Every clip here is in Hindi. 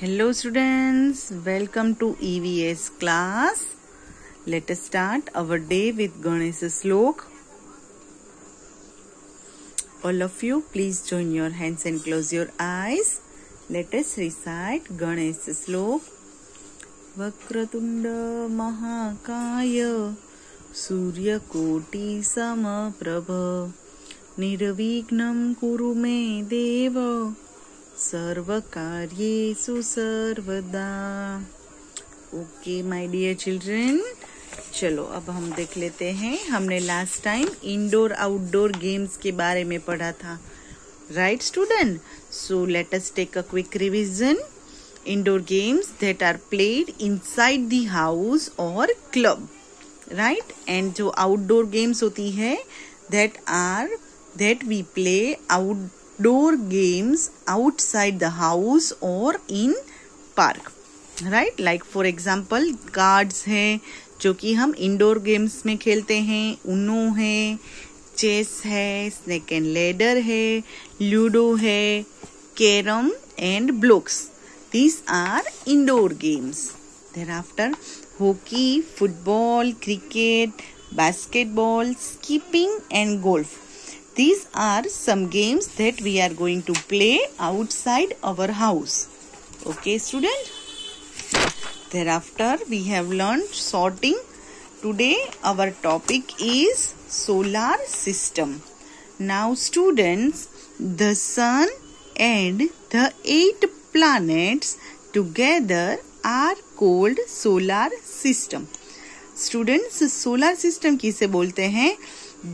Hello students, welcome to EVS class. Let us start our day with Ganesh Slok. All of you please join your hands and close your eyes. Let us recite Ganesh Slok. Vakratunda Mahakaya Suryakoti Samaprabha Nirvignam Kuru Me Deva सर्वकार्येषु सर्वदा। ओके माय डियर चिल्ड्रन, चलो अब हम देख लेते हैं। हमने last time indoor outdoor games के बारे में पढ़ा था, right student? So let us take a quick revision. Indoor games that are played inside the house और क्लब, राइट? एंड जो आउटडोर गेम्स होती है that we play outdoor games outside the house or in park, right? Like for example cards है जो कि हम इंडोर गेम्स में खेलते हैं, उनो है, चेस है, स्नेक एंड लैडर है, लूडो है, carrom and blocks. These are indoor games. Thereafter hockey, football, cricket, basketball, skipping and golf. These are some games that we are going to play outside our house. Okay, student? Thereafter, we have learned sorting. Today, our topic is solar system. Now, students, the sun and the 8 planets together are called solar system. Students, solar system किसे बोलते हैं?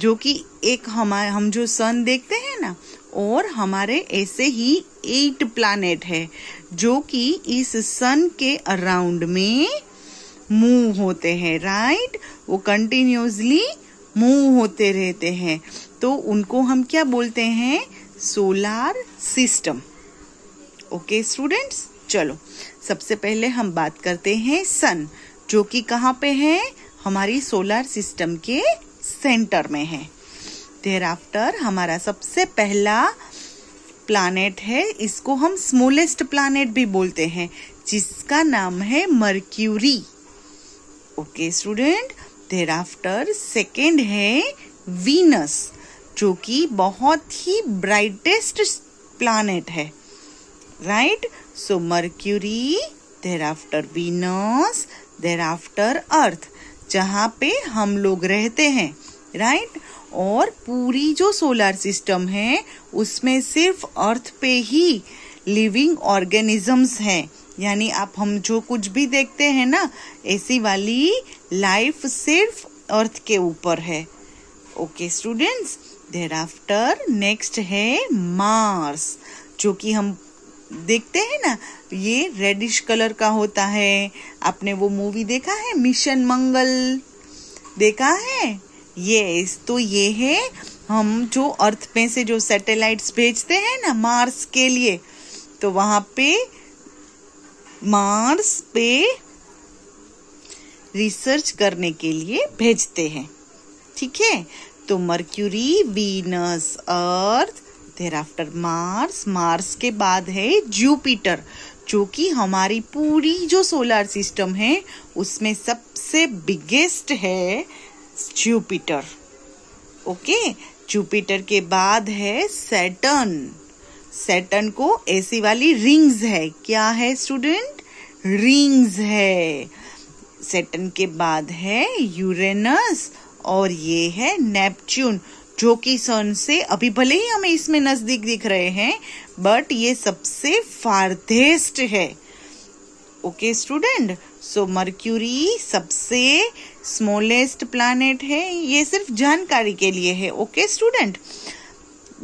जो कि एक हम जो सन देखते हैं ना, और हमारे ऐसे ही 8 प्लैनेट है जो कि इस सन के अराउंड में मूव होते हैं, राइट? वो कंटिन्यूसली मूव होते रहते हैं, तो उनको हम क्या बोलते हैं? Solar system. ओके स्टूडेंट्स, चलो सबसे पहले हम बात करते हैं सन, जो कि कहाँ पे है? हमारी सोलार सिस्टम के सेंटर में है. देयरआफ्टर हमारा सबसे पहला प्लैनेट है, इसको हम स्मॉलेस्ट प्लैनेट भी बोलते हैं, जिसका नाम है mercury. Okay student. Thereafter second है वीनस, जो कि बहुत ही ब्राइटेस्ट प्लैनेट है, राइट? सो मर्क्यूरी, देयरआफ्टर वीनस, देयरआफ्टर अर्थ, जहाँ पे हम लोग रहते हैं, राइट? और पूरी जो सोलर सिस्टम है उसमें सिर्फ अर्थ पे ही लिविंग ऑर्गेनिजम्स हैं, यानी हम जो कुछ भी देखते हैं ना, ऐसी वाली लाइफ सिर्फ अर्थ के ऊपर है. Okay students. देयरआफ्टर नेक्स्ट है मार्स, जो कि हम देखते हैं ना, ये रेडिश कलर का होता है. आपने वो मूवी देखा है मिशन मंगल, देखा है? यस, तो ये है हम जो अर्थ पे से जो सैटेलाइट्स भेजते हैं ना मार्स के लिए, तो वहां पे मार्स पे रिसर्च करने के लिए भेजते हैं, ठीक है? तो मर्क्यूरी, वीनस, अर्थ, देयरआफ्टर मार्स. मार्स के बाद है जुपिटर, जो कि हमारी पूरी जो सोलर सिस्टम है उसमें सबसे बिगेस्ट है जुपिटर. ओके. जुपिटर के बाद है सैटर्न. सैटर्न को ऐसी वाली रिंग्स है, क्या है स्टूडेंट? रिंग्स है. सैटर्न के बाद है यूरेनस, और ये है नेपच्यून, जो कि सन से अभी भले ही हमें इसमें नजदीक दिख रहे हैं, बट ये सबसे फारदेस्ट है. Okay student. सो मर्क्यूरी सबसे स्मॉलेस्ट प्लैनेट है, ये सिर्फ जानकारी के लिए है. Okay student.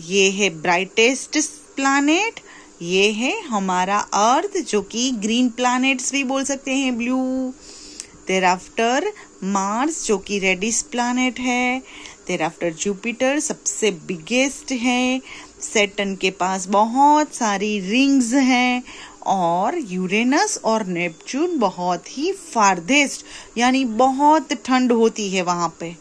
ये है ब्राइटेस्ट प्लैनेट, ये है हमारा अर्थ, जो कि ग्रीन प्लैनेट्स भी बोल सकते हैं, ब्लू. देयरआफ्टर मार्स, जो कि रेडिश प्लैनेट है. देयरआफ्टर जुपिटर सबसे बिगेस्ट है. सैटर्न के पास बहुत सारी रिंग्स हैं, और यूरेनस और नेपच्यून बहुत ही फारदेस्ट, यानी बहुत ठंड होती है वहां पे.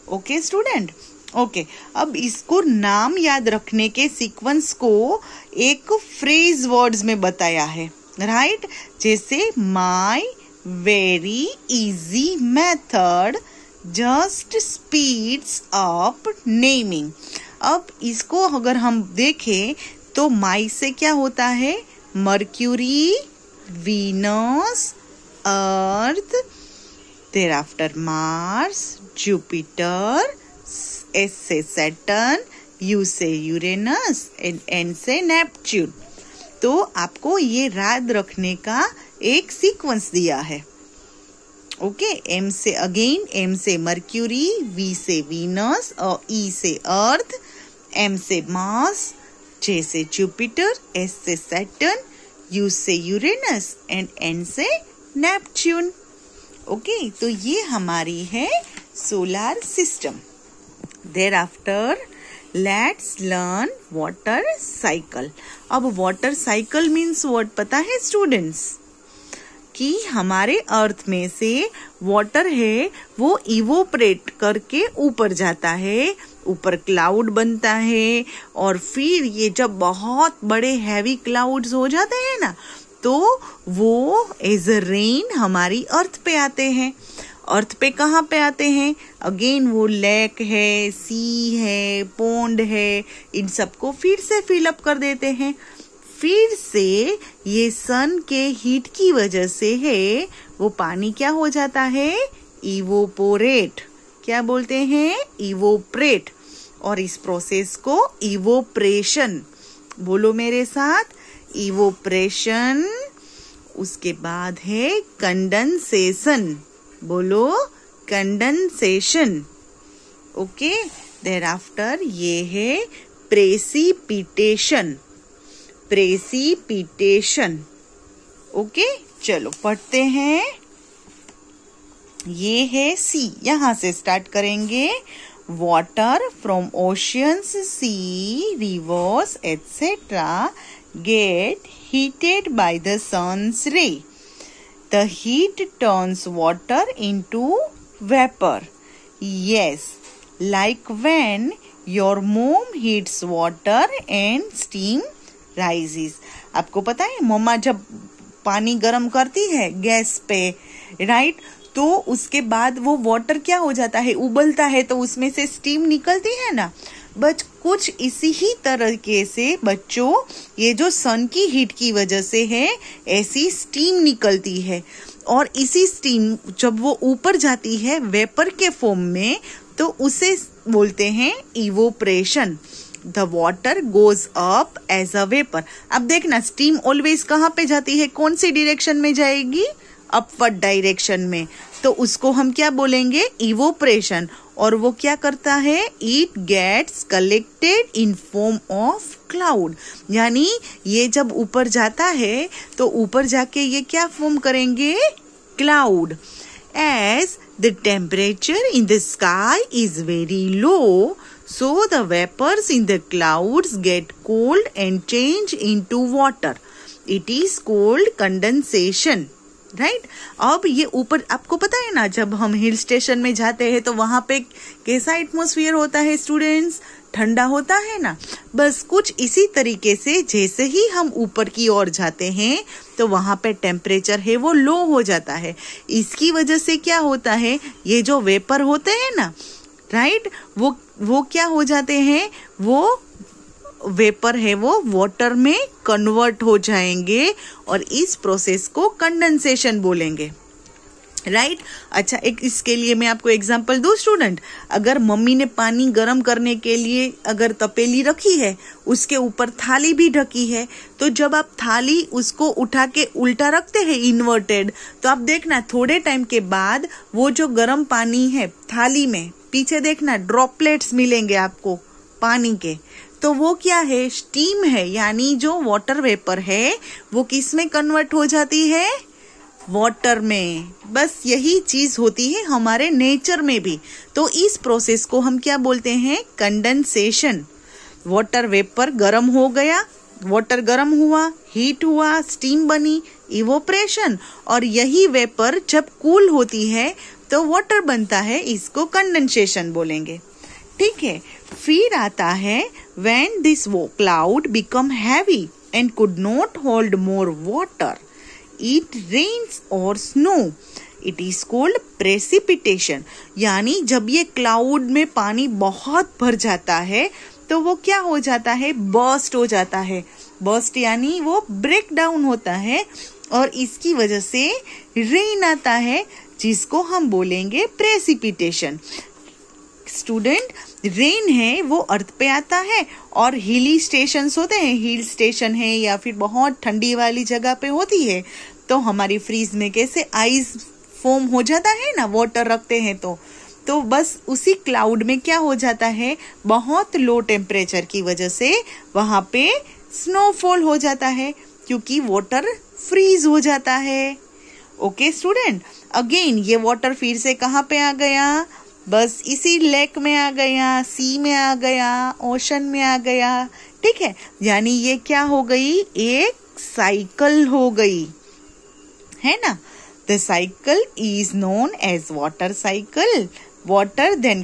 Okay student. ओके, अब इसको नाम याद रखने के सीक्वेंस को एक फ्रेज वर्ड्स में बताया है. राइट। जैसे my very easy method just speeds up naming. अब इसको अगर हम देखें तो माई से क्या होता है, मर्क्यूरी, वीनस, अर्थ, thereafter मार्स, जुपिटर, एस से सैटर्न, यू से यूरेनस एंड एन से नेपच्यून। तो आपको ये याद रखने का एक सीक्वेंस दिया है। ओके, एम से अगेन, एम से मर्क्यूरी, वी से वीनस और ई से अर्थ, एम से मार्स, जे से जुपिटर, एस से सैटर्न, यू से यूरेनस एंड एन से नेपच्यून। ओके, तो ये हमारी है solar system. Thereafter, let's learn water cycle. अब वाटर साइकिल मीन्स व्हाट पता है स्टूडेंट्स? कि हमारे अर्थ में से वाटर है वो इवोपरेट करके ऊपर जाता है, ऊपर क्लाउड बनता है, और फिर ये जब बहुत बड़े हैवी क्लाउड्स हो जाते हैं ना, तो वो एज अ रेन हमारी अर्थ पे आते हैं। अर्थ पे कहाँ पे आते हैं? अगेन वो लेक है, सी है, पोंड है, इन सबको फिर से फिलअप कर देते हैं। फिर से ये सन के हीट की वजह से है वो पानी क्या हो जाता है? इवोपोरेट। क्या बोलते हैं? इवोपरेट। और इस प्रोसेस को इवोप्रेशन, बोलो मेरे साथ, इवोप्रेशन। उसके बाद है कंडेंसेशन, बोलो कंडेंसेशन। ओके, देयरआफ्टर ये है प्रेसिपिटेशन, प्रेसिपिटेशन। ओके, चलो पढ़ते हैं। ये है सी, यहां से स्टार्ट करेंगे। Water from oceans, sea, rivers etcetera get heated by the sun's ray. The heat turns water into vapor. Yes, like when your mom heats water and steam rises. आपको पता है मम्मा जब पानी गर्म करती है गैस पे, राइट, तो उसके बाद वो वाटर क्या हो जाता है? उबलता है, तो उसमें से स्टीम निकलती है ना। बट कुछ इसी ही तरीके से बच्चों, ये जो सन की हीट की वजह से है ऐसी स्टीम निकलती है, और इसी स्टीम जब वो ऊपर जाती है वेपर के फॉर्म में, तो उसे बोलते हैं evaporation. The water goes up as a vapour. अब देखना, स्टीम ऑलवेज कहाँ पे जाती है? कौन सी डायरेक्शन में जाएगी? अपवर्ड डायरेक्शन में। तो उसको हम क्या बोलेंगे? इवोप्रेशन। और वो क्या करता है? It gets collected in form of cloud. यानी ये जब ऊपर जाता है तो ऊपर जाके ये क्या फॉर्म करेंगे? Cloud. As the temperature in the sky is very low, so the vapors in the clouds get cold and change into water. It is called condensation. Right. अब ये ऊपर, आपको पता है ना, जब हम हिल स्टेशन में जाते हैं तो वहां पे कैसा एटमॉस्फेयर होता है स्टूडेंट्स? ठंडा होता है ना। बस कुछ इसी तरीके से जैसे ही हम ऊपर की ओर जाते हैं तो वहां पे टेम्परेचर है वो लो हो जाता है। इसकी वजह से क्या होता है? ये जो वेपर होते हैं ना, राइट, वो क्या हो जाते हैं? वो वेपर है वो वाटर में कन्वर्ट हो जाएंगे, और इस प्रोसेस को कंडेंसेशन बोलेंगे, राइट। अच्छा, एक इसके लिए मैं आपको एग्जांपल दूं स्टूडेंट। अगर मम्मी ने पानी गर्म करने के लिए अगर तपेली रखी है, उसके ऊपर थाली भी ढकी है, तो जब आप थाली उसको उठा के उल्टा रखते हैं इन्वर्टेड, तो आप देखना थोड़े टाइम के बाद वो जो गर्म पानी है थाली में, पीछे देखना ड्रॉपलेट्स मिलेंगे आपको पानी के, तो वो क्या है? स्टीम है। यानी जो वाटर वेपर है वो किस में कन्वर्ट हो जाती है? वाटर में। बस यही चीज होती है हमारे नेचर में भी। तो इस प्रोसेस को हम क्या बोलते हैं? कंडेंसेशन। वाटर वेपर गर्म हो गया, वाटर गर्म हुआ, हीट हुआ, स्टीम बनी, इवोप्रेशन। और यही वेपर जब कूल होती है तो वाटर बनता है, इसको कंडेंसेशन बोलेंगे। ठीक है। फिर आता है when this cloud become heavy, and could not hold more water. It rains or snow. It is called precipitation. यानी जब ये क्लाउड में पानी बहुत भर जाता है तो वो क्या हो जाता है, बर्स्ट हो जाता है. बर्स्ट यानी वो ब्रेक डाउन होता है और इसकी वजह से रेन आता है जिसको हम बोलेंगे प्रेसिपिटेशन. स्टूडेंट, रेन है वो अर्थ पे आता है और हिली स्टेशंस होते हैं, हिल स्टेशन है या फिर बहुत ठंडी वाली जगह पे होती है, तो हमारी फ्रीज में कैसे आइस फॉर्म हो जाता है ना, वाटर रखते हैं तो बस उसी क्लाउड में क्या हो जाता है, बहुत लो टेम्परेचर की वजह से वहां पे स्नोफॉल हो जाता है क्योंकि वाटर फ्रीज हो जाता है. ओके स्टूडेंट, अगेन ये वाटर फिर से कहाँ पे आ गया, बस इसी लेक में आ गया, सी में आ गया, ओशन में आ गया. ठीक है, यानी ये क्या हो गई, एक साइकिल हो गई है ना. The cycle is known as water cycle. Water then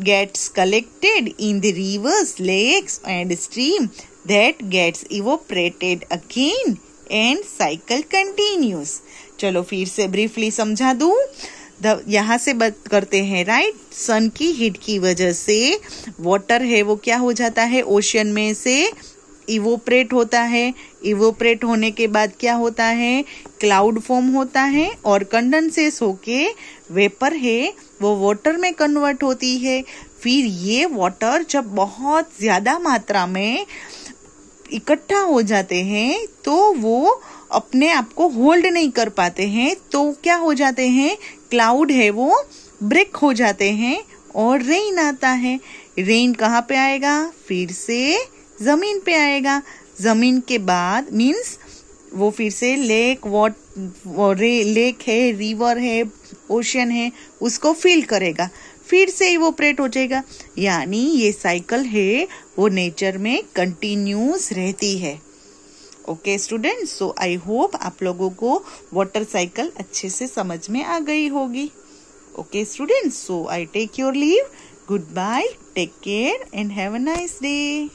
gets collected in the rivers, lakes and stream that gets evaporated again and cycle continues. चलो फिर से ब्रीफली समझा दूं. यहाँ से बात करते हैं, राइट. सन की हीट की वजह से वाटर है वो क्या हो जाता है, ओशियन में से इवोपरेट होता है. इवोपरेट होने के बाद क्या होता है, क्लाउड फॉर्म होता है और कंडेंसेस होके वेपर है वो वाटर में कन्वर्ट होती है. फिर ये वाटर जब बहुत ज्यादा मात्रा में इकट्ठा हो जाते हैं तो वो अपने आप को होल्ड नहीं कर पाते हैं, तो क्या हो जाते हैं, क्लाउड है वो ब्रेक हो जाते हैं और रेन आता है. रेन कहाँ पे आएगा, फिर से जमीन पे आएगा. जमीन के बाद मीन्स वो फिर से लेक लेक है, रिवर है, ओशियन है, उसको फिल करेगा, फिर से इवोपरेट हो जाएगा. यानी ये साइकिल है वो नेचर में कंटिन्यूस रहती है. Okay student, so I hope आप लोगों को वाटर साइकिल अच्छे से समझ में आ गई होगी. Okay student, so I take your leave. Good bye, take care and have a nice day.